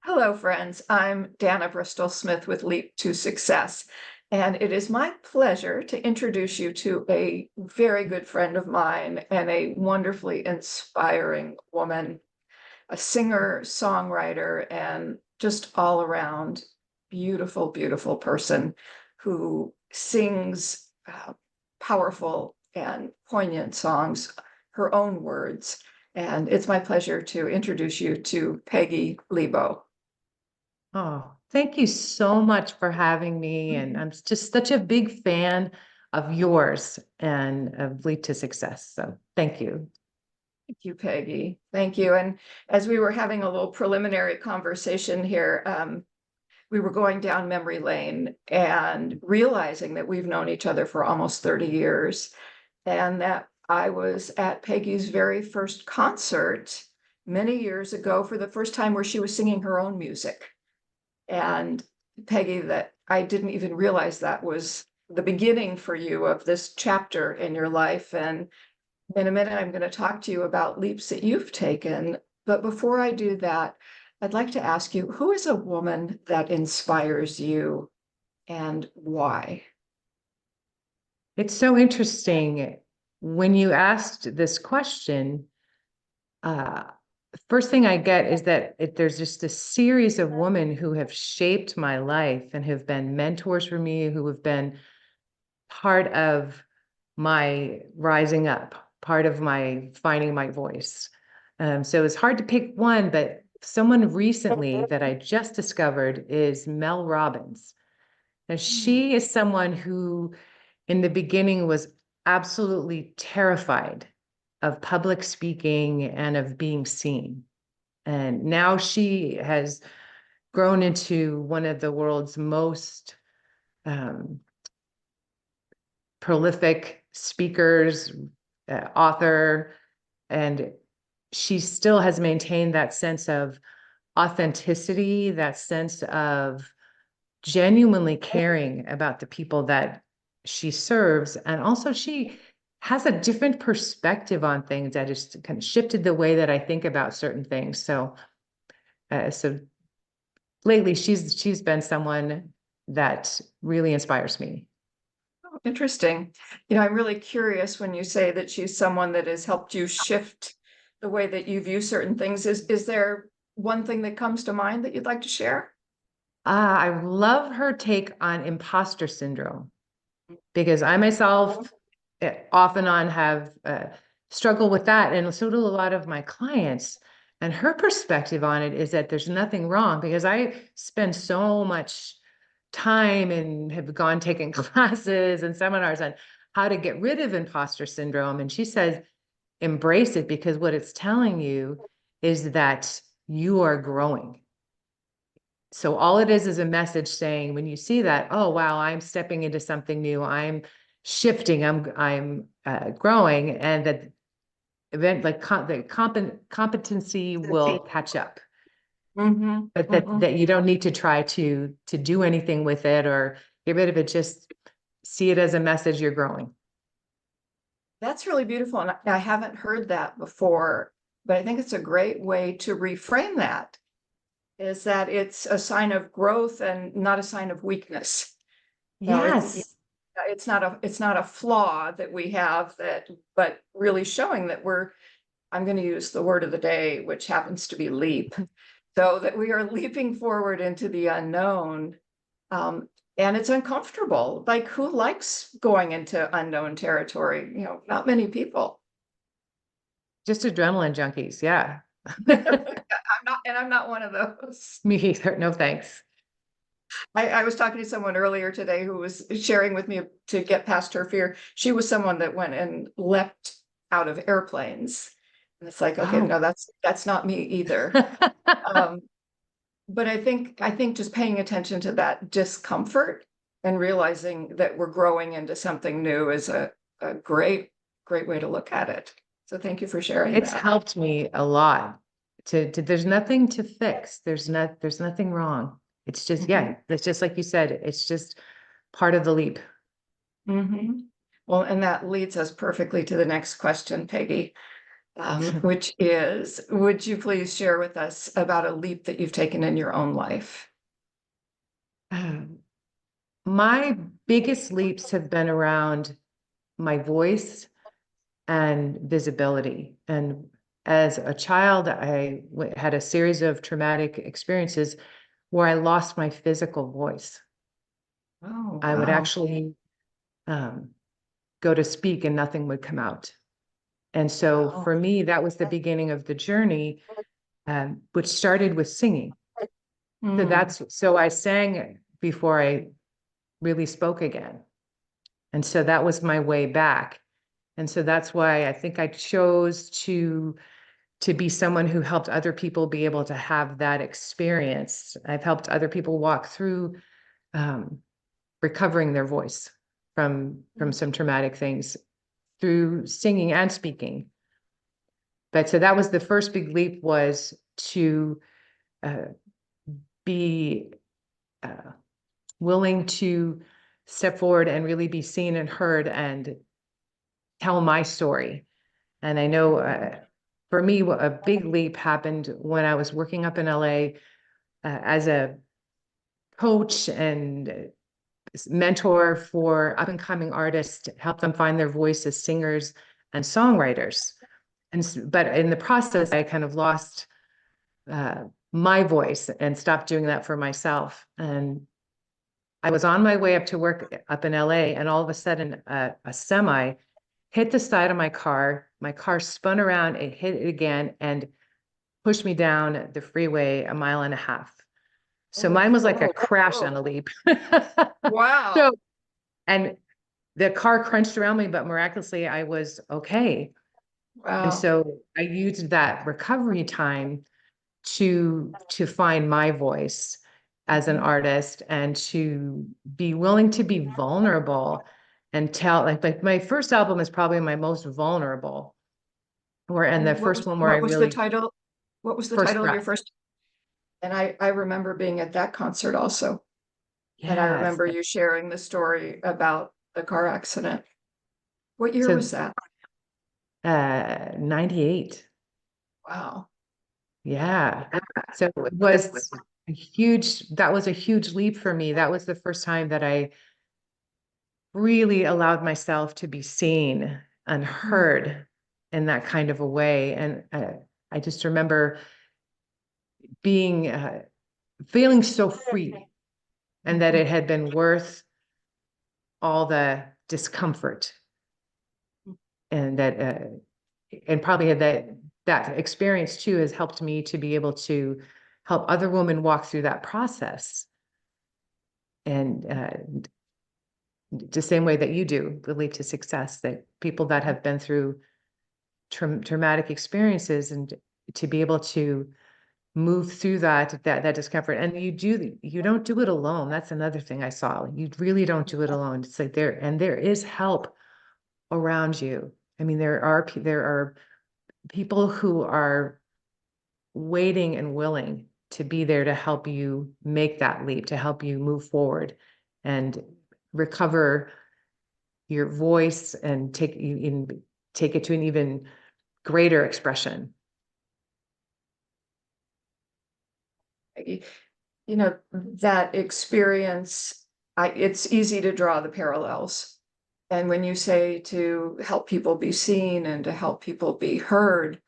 Hello, friends. I'm Dana Bristol Smith with Leap to Success, and it is my pleasure to introduce you to a very good friend of mine and a wonderfully inspiring woman, a singer, songwriter, and just all around beautiful, beautiful person who sings powerful and poignant songs, her own words. And it's my pleasure to introduce you to Peggy Lebo. Oh, thank you so much for having me. And I'm just such a big fan of yours and of Lead to Success. So thank you. Thank you, Peggy. Thank you. And as we were having a little preliminary conversation here, we were going down memory lane and realizing that we've known each other for almost 30 years and that I was at Peggy's very first concert many years ago for the first time where she was singing her own music. And Peggy, that I didn't even realize that was the beginning for you of this chapter in your life. And in a minute, I'm going to talk to you about leaps that you've taken. But before I do that, I'd like to ask you, who is a woman that inspires you and why? It's so interesting. When you asked this question, uh, first thing I get is that there's just a series of women who have shaped my life and have been mentors for me, who have been part of my rising up, part of my finding my voice. So it's hard to pick one, but someone recently that I just discovered is Mel Robbins. Now, she is someone who, in the beginning, was absolutely terrified of public speaking and of being seen. And now she has grown into one of the world's most prolific speakers, author, and she still has maintained that sense of authenticity, that sense of genuinely caring about the people that she serves. And also she has a different perspective on things that just kind of shifted the way that I think about certain things. So lately she's been someone that really inspires me. Oh, interesting. You know, I'm really curious when you say that she's someone that has helped you shift the way that you view certain things. Is there one thing that comes to mind that you'd like to share? I love her take on imposter syndrome because I myself off and on have struggled with that, and so do a lot of my clients. And her perspective on it is that there's nothing wrong because I spend so much time and have gone taking classes and seminars on how to get rid of imposter syndrome. And she says, embrace it because what it's telling you is that you are growing. So all it is a message saying, when you see that, oh, wow, I'm stepping into something new. I'm shifting. I'm growing, and that event like the competency will catch up. Mm-hmm, But mm-hmm. that you don't need to try to do anything with it or get rid of it. Just see it as a message you're growing. That's really beautiful. And I haven't heard that before, but I think it's a great way to reframe that, is that it's a sign of growth and not a sign of weakness. You know, Yes. it's not a flaw that we have that, but really showing that I'm going to use the word of the day, which happens to be leap. So that we are leaping forward into the unknown. Um, and it's uncomfortable. Like, who likes going into unknown territory? You know, not many people. Just adrenaline junkies. Yeah. I'm not one of those. Me either. No, thanks. I was talking to someone earlier today who was sharing with me to get past her fear. She was someone that went and leapt out of airplanes. And it's like, okay, Oh. no, that's not me either. Um, but I think just paying attention to that discomfort and realizing that we're growing into something new is a great way to look at it. So thank you for sharing It's that. helped me a lot to there's nothing to fix. There's nothing wrong. It's just, yeah, it's just like you said, it's just part of the leap. Mm-hmm. Well, and that leads us perfectly to the next question, Peggy. which is, would you please share with us about a leap that you've taken in your own life? My biggest leaps have been around my voice and visibility. And as a child, I had a series of traumatic experiences where I lost my physical voice. Oh, I would wow. actually go to speak and nothing would come out. And so Wow. for me, that was the beginning of the journey, which started with singing. Mm. So I sang before I really spoke again. And so that was my way back. And so that's why I think I chose to be someone who helped other people be able to have that experience. I've helped other people walk through recovering their voice from some traumatic things through singing and speaking. But so that was the first big leap, was to be willing to step forward and really be seen and heard and tell my story. And I know for me, a big leap happened when I was working up in LA as a coach and mentor for up and coming artists to help them find their voice as singers and songwriters. But in the process, I kind of lost my voice and stopped doing that for myself. And I was on my way up to work up in LA, and all of a sudden a semi hit the side of my car. My car spun around, it hit it again, and pushed me down the freeway 1.5 miles. So Oh, mine was like a crash on a leap. wow. So, and the car crunched around me, but miraculously I was okay. And Wow. so I used that recovery time to find my voice as an artist and to be willing to be vulnerable and tell, like my first album is probably my most vulnerable, and the first one where I What was the really title? What was the first title of your breath. first? And I remember being at that concert also. And I Yes. remember you sharing the story about the car accident. What year So was that? 98. Wow. Yeah. So it was that was a huge leap for me. That was the first time that I really allowed myself to be seen and Mm. heard in that kind of a way. And I just remember being, feeling so free, and that it had been worth all the discomfort, and and probably that experience too has helped me to be able to help other women walk through that process. And the same way that you do, the leap to success, that people that have been through traumatic experiences, and to be able to move through that discomfort. And you don't do it alone. That's another thing I saw. You really don't do it alone. It's like there is help around you. I mean, there are people who are waiting and willing to be there to help you make that leap, to help you move forward and recover your voice and take it to an even greater expression. You know, that experience, it's easy to draw the parallels. And when you say to help people be seen and to help people be heard,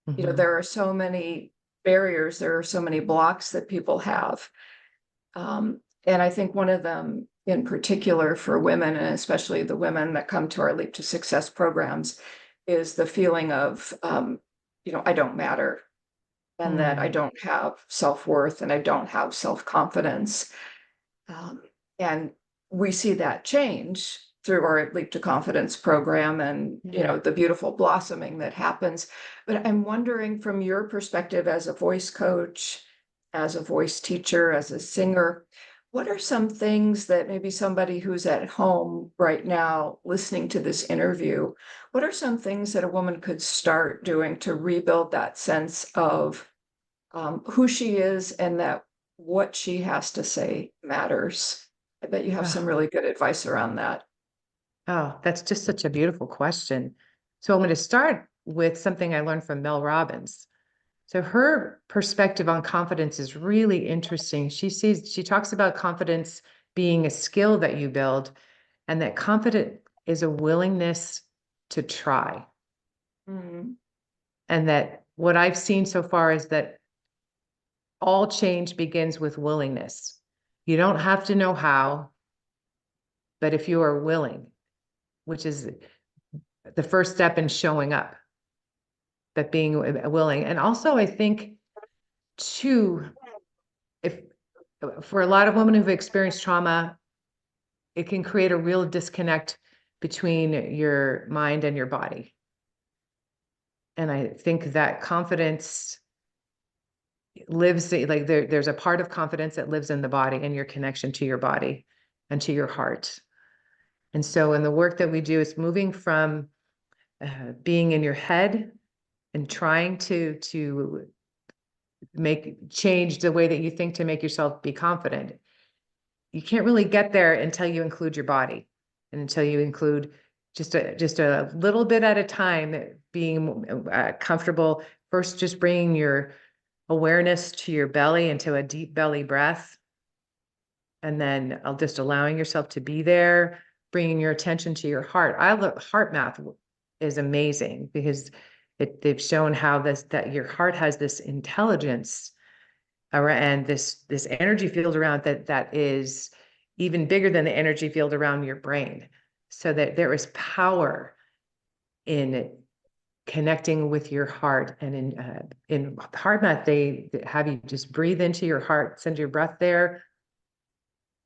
you know, Mhm. there are so many barriers, there are so many blocks that people have. And I think one of them in particular for women, and especially the women that come to our Leap to Success programs, is the feeling of, you know, I don't matter, and that I Mm. don't have self-worth and I don't have self-confidence. Um, and we see that change through our Leap to Confidence program and, you Yeah. know, the beautiful blossoming that happens. But I'm wondering, from your perspective as a voice coach, as a voice teacher, as a singer, what are some things that maybe somebody who's at home right now listening to this interview, what are some things that a woman could start doing to rebuild that sense of who she is and that what she has to say matters? I bet you have some Oh, really good advice around that. oh, that's just such a beautiful question. So I'm going to start with something I learned from Mel Robbins. So her perspective on confidence is really interesting. She talks about confidence being a skill that you build, and that confidence is a willingness to try. Mm. And that what I've seen so far is that all change begins with willingness. You don't have to know how, but if you are willing, which is the first step in showing up, that being willing. And also, I think, too, if for a lot of women who've experienced trauma, it can create a real disconnect between your mind and your body. And I think that confidence lives, like there's a part of confidence that lives in the body and your connection to your body and to your heart. And so in the work that we do, it's moving from being in your head and trying to change the way that you think to make yourself be confident. You can't really get there until you include your body and until you include just a little bit at a time, being comfortable. First, just bringing your awareness to your belly into a deep belly breath. And then just allowing yourself to be there, bringing your attention to your heart. I love heart math is amazing because they've shown how that your heart has this intelligence and this energy field around that is even bigger than the energy field around your brain. So that there is power in connecting with your heart. And in heart math, they have you just breathe into your heart, send your breath there,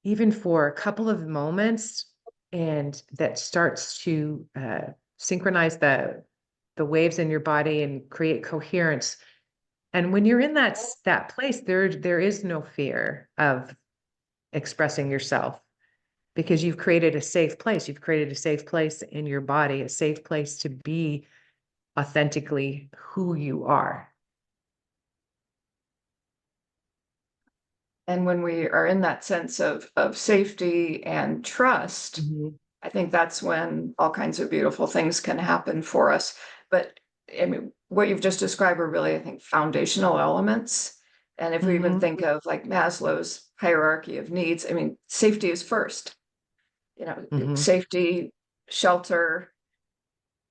even for a couple of moments, and that starts to synchronize the waves in your body and create coherence. And when you're in that place, there is no fear of expressing yourself because you've created a safe place. You've created a safe place in your body, a safe place to be authentically who you are. And when we are in that sense of safety and trust, I think that's when all kinds of beautiful things can happen for us. But I mean, what you've just described are really, I think, foundational elements. And if we even think of like Maslow's hierarchy of needs, I mean, safety is first. You know, safety, shelter.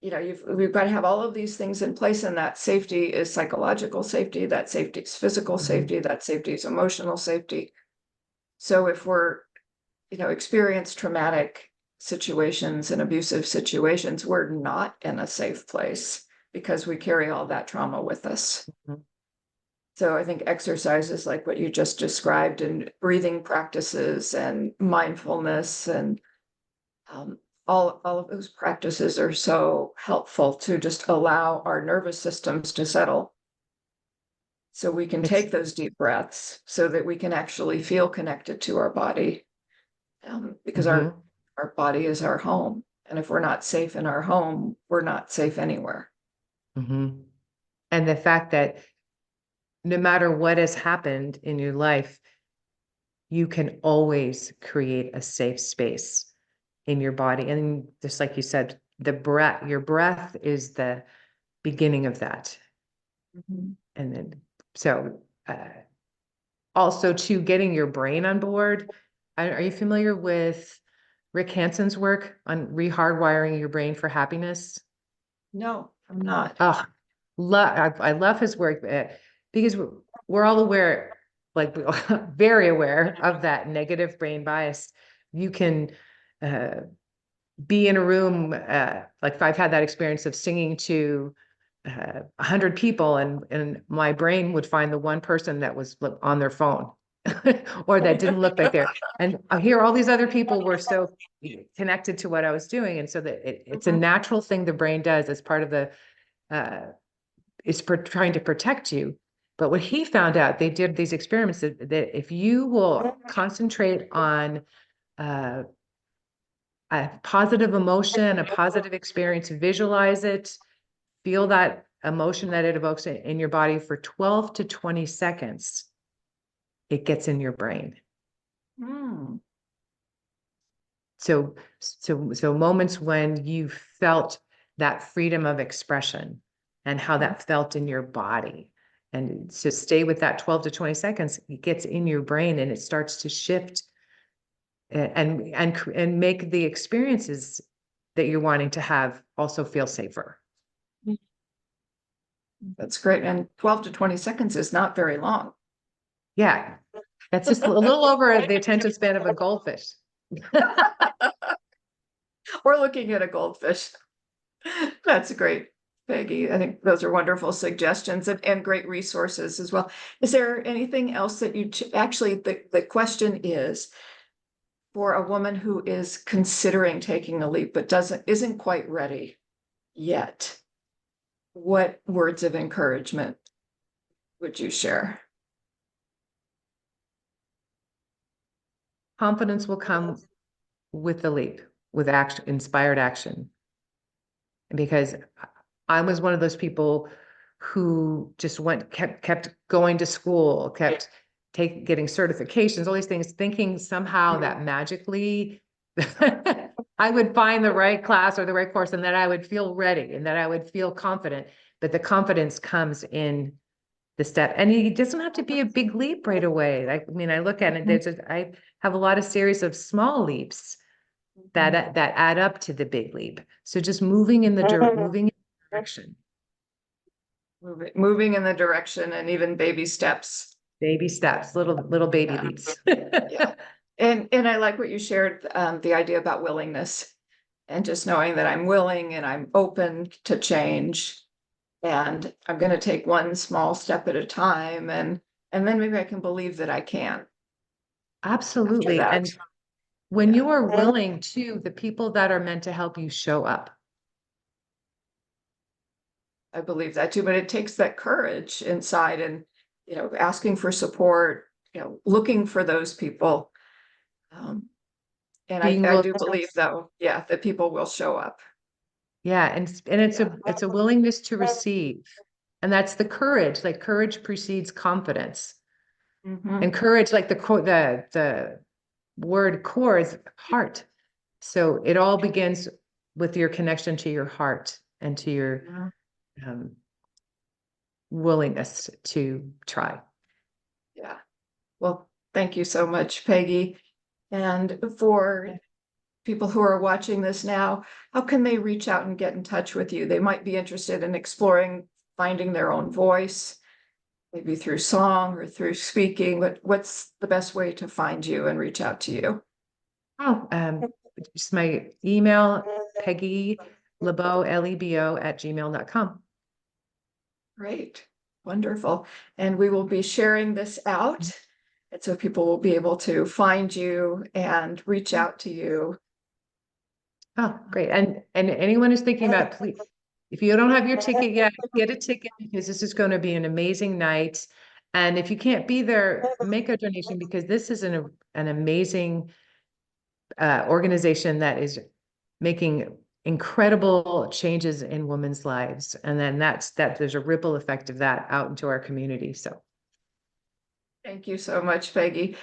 You know, we've got to have all of these things in place, and that safety is psychological safety, that safety is physical safety, that safety is emotional safety. So if we're, you know, experience traumatic situations and abusive situations, we're not in a safe place because we carry all that trauma with us. So I think exercises like what you just described and breathing practices and mindfulness and all of those practices are so helpful to just allow our nervous systems to settle. So we can take those deep breaths so that we can actually feel connected to our body. Because our body is our home. And if we're not safe in our home, we're not safe anywhere. And the fact that no matter what has happened in your life, you can always create a safe space in your body. And just like you said, your breath is the beginning of that. And then, so also to getting your brain on board. Are you familiar with Rick Hanson's work on rehardwiring your brain for happiness? No, I'm not. Oh, I love his work because we're all aware, like very aware of that negative brain bias. You can be in a room, like I've had that experience of singing to 100 people, and my brain would find the one person that was on their phone or that didn't look like they're, and I hear all these other people were so connected to what I was doing. And so that it's a natural thing the brain does as part of the, it's trying to protect you. But what he found out, they did these experiments that if you will concentrate on a positive emotion, a positive experience, visualize it, feel that emotion that it evokes in your body for 12 to 20 seconds, it gets in your brain. So moments when you felt that freedom of expression, and how that felt in your body. And to stay with that 12 to 20 seconds, it gets in your brain and it starts to shift and make the experiences that you're wanting to have also feel safer. That's great. And 12 to 20 seconds is not very long. Yeah, that's just a little over the attention span of a goldfish. Or looking at a goldfish. That's great, Peggy. I think those are wonderful suggestions and great resources as well. Is there anything else that you actually, the question is for a woman who is considering taking a leap but isn't quite ready yet, what words of encouragement would you share? Confidence will come with the leap, with action, inspired action. Because I was one of those people who just kept going to school, kept getting certifications, all these things, thinking somehow that magically I would find the right class or the right course and that I would feel ready and that I would feel confident. But the confidence comes in the step, and it doesn't have to be a big leap right away. I mean, I look at it, I have a lot of series of small leaps that add up to the big leap. So just moving in the direction. Moving in the direction, and even baby steps. Baby steps, little baby leaps. Yeah. And I like what you shared, the idea about willingness and just knowing that I'm willing and I'm open to change. And I'm going to take one small step at a time, and then maybe I can believe that I can. Absolutely. And when you are willing to, the people that are meant to help you show up. I believe that too, but it takes that courage inside and, asking for support, looking for those people. And I do believe though, that people will show up. Yeah. And it's a willingness to receive. And that's the courage, like courage precedes confidence. And courage, like the word core is heart. So it all begins with your connection to your heart and to your willingness to try. Yeah. Well, thank you so much, Peggy. And for people who are watching this now, how can they reach out and get in touch with you? They might be interested in exploring, finding their own voice, maybe through song or through speaking, but what's the best way to find you and reach out to you? Just my email, Peggy Lebo, Lebo @gmail.com. Great. Wonderful. And we will be sharing this out. And so people will be able to find you and reach out to you. Oh, great. And anyone who's thinking about, please, if you don't have your ticket yet, get a ticket, because this is going to be an amazing night. And if you can't be there, make a donation, because this is an amazing organization that is making incredible changes in women's lives. And then there's a ripple effect of that out into our community. So thank you so much, Peggy.